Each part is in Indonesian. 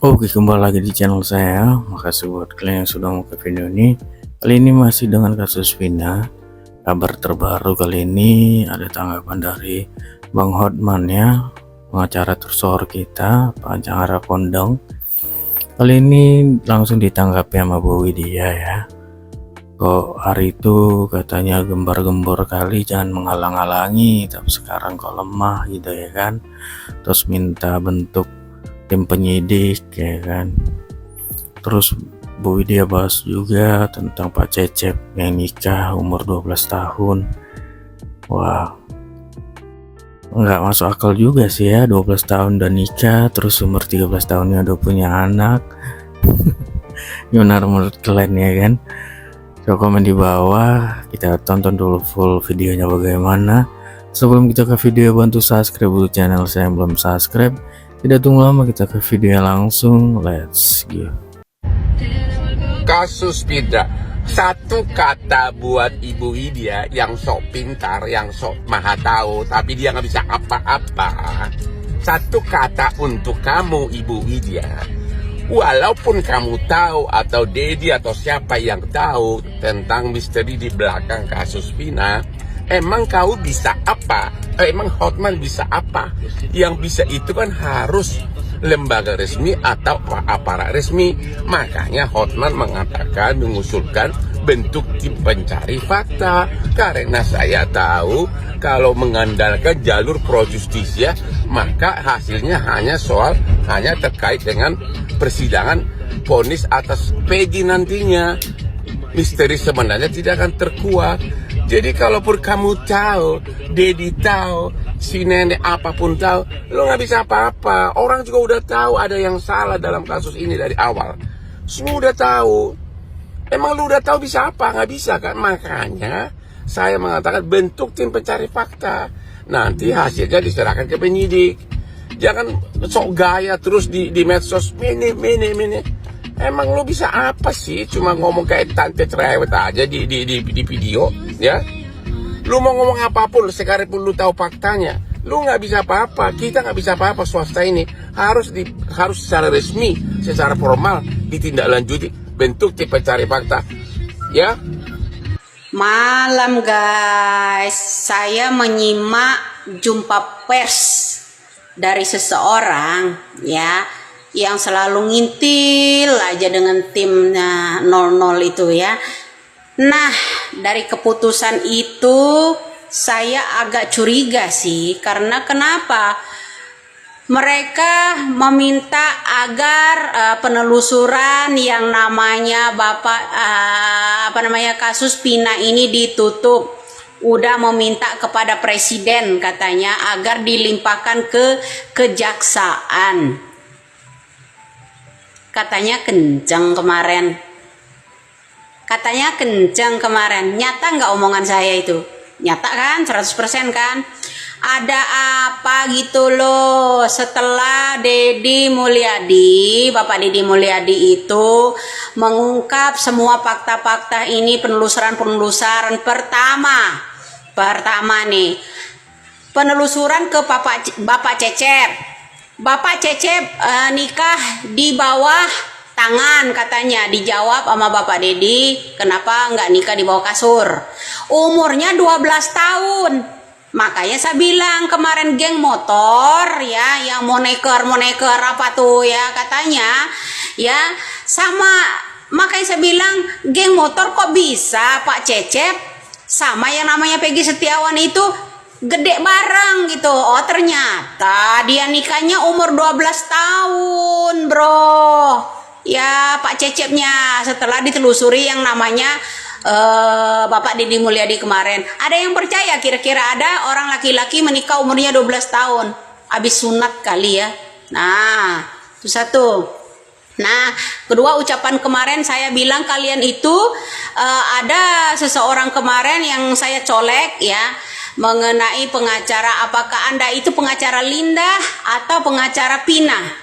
Oke, kembali lagi di channel saya. Makasih buat kalian yang sudah mau ke video ini. Kali ini masih dengan kasus Vina. Kabar terbaru kali ini ada tanggapan dari Bang Hotman ya, pengacara tersohor kita, pengacara kondang. Kali ini langsung ditanggapi sama Bu Widya ya. Kok hari itu katanya gembar-gembor kali, jangan menghalang-halangi, tapi sekarang kok lemah gitu ya kan. Terus minta bentuk tim penyidik ya kan. Terus Bu Widya bahas juga tentang Pak Cecep yang nikah umur 12 tahun. Wah, nggak masuk akal juga sih ya, 12 tahun udah nikah, terus umur 13 tahunnya udah punya anak. Gimana menurut kalian ya kan? Coba komen di bawah, kita tonton dulu full videonya bagaimana. Sebelum kita ke video, bantu subscribe dulu channel saya yang belum subscribe. Tidak tunggu lama, kita ke video langsung. Let's go. Kasus Pidra, satu kata buat Ibu Widya yang sok pintar, yang sok maha tahu, tapi dia nggak bisa apa-apa. Satu kata untuk kamu, Ibu Widya. Walaupun kamu tahu atau Dedi atau siapa yang tahu tentang misteri di belakang kasus Vina, emang kau bisa apa? Emang Hotman bisa apa? Yang bisa itu kan harus lembaga resmi atau aparat resmi. Makanya Hotman mengatakan, mengusulkan bentuk tim pencari fakta. Karena saya tahu kalau mengandalkan jalur pro justisia, maka hasilnya hanya terkait dengan persidangan vonis atas Peggy nantinya. Misteri sebenarnya tidak akan terkuak. Jadi kalaupun kamu tahu, Dedi tahu, si nenek apapun tahu, lo nggak bisa apa-apa. Orang juga udah tahu ada yang salah dalam kasus ini dari awal. Semua udah tahu. Emang lu udah tahu bisa apa? Nggak bisa kan? Makanya saya mengatakan bentuk tim pencari fakta. Nanti hasilnya diserahkan ke penyidik. Jangan sok gaya terus di medsos. Mene. Emang lu bisa apa sih? Cuma ngomong kayak tante cerewet aja di video, ya? Lu mau ngomong apapun, sekalipun lu tahu faktanya, lu nggak bisa apa-apa. Kita nggak bisa apa-apa. Swasta ini harus secara resmi, secara formal ditindaklanjuti bentuk tim pencari fakta, ya. Malam guys, saya menyimak jumpa pers dari seseorang ya yang selalu ngintil aja dengan timnya 00 itu ya. Nah, dari keputusan itu saya agak curiga sih, karena kenapa? Mereka meminta agar penelusuran yang namanya kasus Vina ini ditutup. Udah meminta kepada presiden katanya agar dilimpahkan ke kejaksaan. Katanya kenceng kemarin. Nyata nggak omongan saya itu? Nyata kan? 100% kan? Ada apa gitu loh setelah Bapak Deddy Mulyadi itu mengungkap semua fakta-fakta ini, penelusuran pertama nih, penelusuran ke Bapak Cecep. Bapak Cecep nikah di bawah tangan katanya. Dijawab sama Bapak Deddy, kenapa nggak nikah di bawah kasur? Umurnya 12 tahun. Makanya saya bilang kemarin geng motor ya, yang moneker apa tuh ya katanya ya, sama. Makanya saya bilang geng motor kok bisa Pak Cecep sama yang namanya Peggy Setiawan itu gede bareng gitu. Oh ternyata dia nikahnya umur 12 tahun bro ya Pak Cecepnya, setelah ditelusuri yang namanya Bapak Deddy Mulyadi kemarin. Ada yang percaya kira-kira ada orang laki-laki menikah umurnya 12 tahun habis sunat kali ya. Nah itu satu. Nah kedua, ucapan kemarin saya bilang kalian itu ada seseorang kemarin yang saya colek ya, mengenai pengacara, apakah Anda itu pengacara Linda atau pengacara Vina.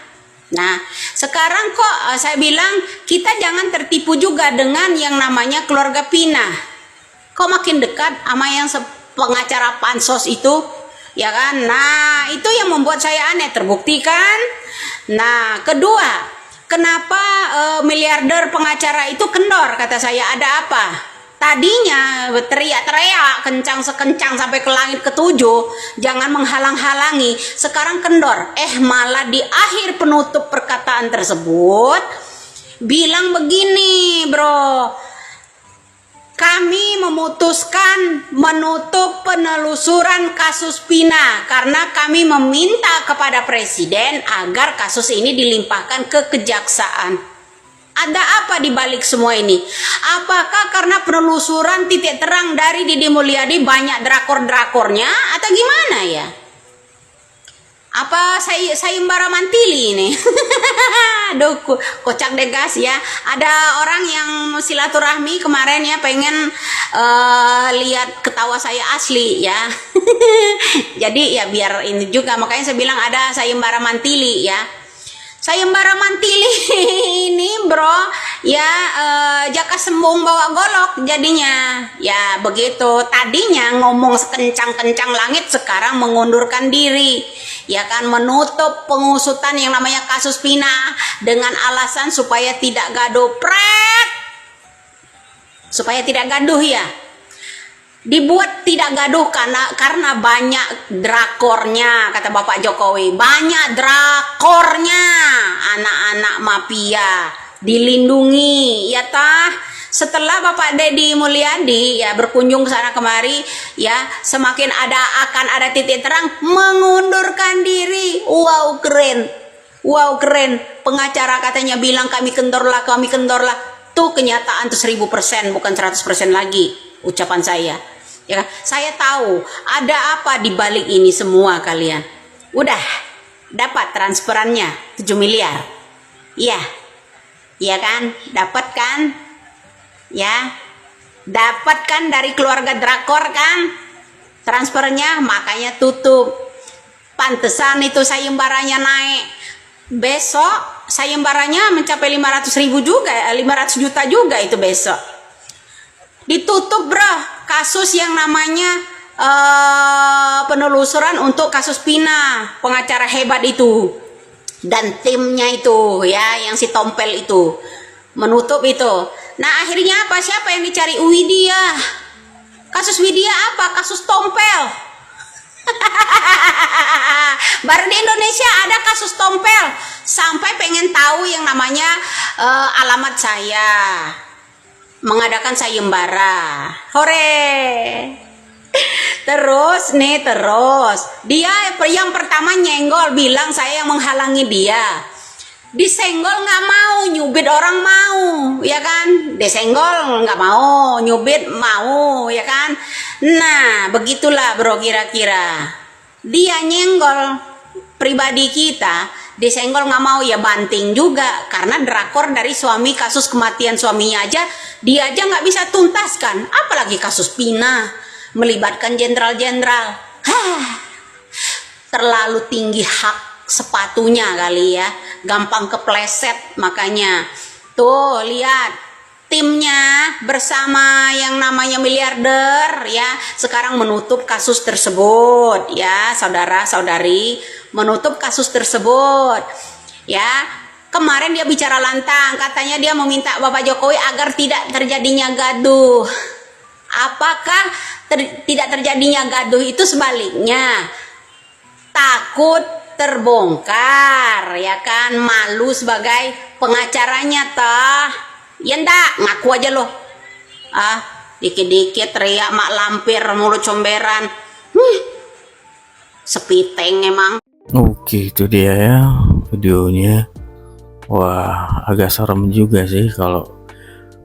Nah sekarang kok saya bilang kita jangan tertipu juga dengan yang namanya keluarga Vina. Kok makin dekat sama yang pengacara pansos itu ya kan. Nah itu yang membuat saya aneh, terbukti kan. Nah kedua, Kenapa miliarder pengacara itu kendor? Kata saya, ada apa? Tadinya teriak-teriak kencang sekencang sampai ke langit ketujuh, jangan menghalang-halangi. Sekarang kendor. Malah di akhir penutup perkataan tersebut bilang begini, bro. Kami memutuskan menutup penelusuran kasus Pina karena kami meminta kepada Presiden agar kasus ini dilimpahkan ke kejaksaan. Ada apa di balik semua ini? Apakah karena penelusuran titik terang dari Deddy Mulyadi banyak drakor-drakornya atau gimana ya? Apa sayembara mantili ini? Aduh, kocak degas ya. Ada orang yang silaturahmi kemarin ya, pengen lihat ketawa saya asli ya. Jadi ya biar ini juga, makanya saya bilang ada sayembara mantili ya. Sayembara mantili ini bro ya, jaka sembung bawa golok jadinya ya begitu. Tadinya ngomong sekencang-kencang langit, sekarang mengundurkan diri ya kan, menutup pengusutan yang namanya kasus Pina dengan alasan supaya tidak gaduh, supaya tidak gaduh ya. Dibuat tidak gaduh karena banyak drakornya, kata Bapak Jokowi. Banyak drakornya, anak-anak mafia dilindungi ya tah. Setelah Bapak Deddy Mulyadi ya berkunjung ke sana kemari ya, semakin akan ada titik terang, mengundurkan diri. Wow keren, wow keren. Pengacara katanya bilang kami kendorlah. Tuh kenyataan tuh 1000%, bukan 100% lagi ucapan saya. Ya kan? Saya tahu ada apa di balik ini semua kalian. Udah dapat transferannya 7 miliar. Iya. Iya kan? Dapat kan? Ya. Dapat kan dari keluarga drakor kan? Transfernya, makanya tutup. Pantesan itu sayembaranya naik. Besok sayembaranya mencapai 500 juta juga itu besok. Ditutup bro, kasus yang namanya penelusuran untuk kasus Pina, pengacara hebat itu dan timnya itu ya, yang si Tompel itu menutup itu. Nah akhirnya apa? Siapa yang dicari? Widya. Kasus Widya apa? Kasus Tompel. Baru di Indonesia ada kasus Tompel, sampai pengen tahu yang namanya alamat saya, mengadakan sayembara. Hore. Terus dia yang pertama nyenggol, bilang saya yang menghalangi dia. Disenggol nggak mau, nyubit orang mau, ya kan? Disenggol nggak mau, nyubit mau, ya kan? Nah, begitulah bro, kira-kira. Dia nyenggol pribadi kita, disenggol nggak mau, ya banting juga. Karena drakor dari suami, kasus kematian suaminya aja, dia aja nggak bisa tuntaskan. Apalagi kasus Pina, melibatkan jenderal-jenderal. Terlalu tinggi hak sepatunya kali ya, gampang kepleset. Makanya tuh lihat timnya bersama yang namanya miliarder ya, sekarang menutup kasus tersebut ya, saudara-saudari, menutup kasus tersebut ya. Kemarin dia bicara lantang, katanya dia meminta Bapak Jokowi agar tidak terjadinya gaduh. Apakah tidak terjadinya gaduh itu sebaliknya? Takut terbongkar ya kan, malu sebagai pengacaranya tah. Ya ndak, ngaku aja loh. Dikit-dikit teriak mak lampir, mulut comberan. Sepiteng emang. Oke, itu dia ya videonya. Wah, agak serem juga sih kalau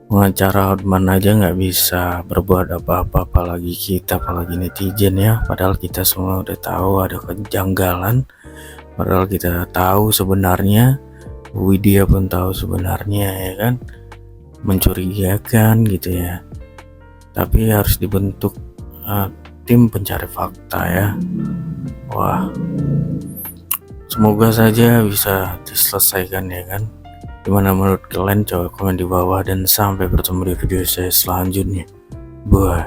pengacara Hotman aja nggak bisa berbuat apa-apa, apalagi kita, apalagi netizen ya. Padahal kita semua udah tahu ada kejanggalan, padahal kita tahu sebenarnya, Widya pun tahu sebenarnya ya kan, mencurigakan gitu ya. Tapi harus dibentuk tim pencari fakta ya. Wah, semoga saja bisa diselesaikan ya kan. Gimana menurut kalian? Coba komen di bawah, dan sampai bertemu di video saya selanjutnya. Bye.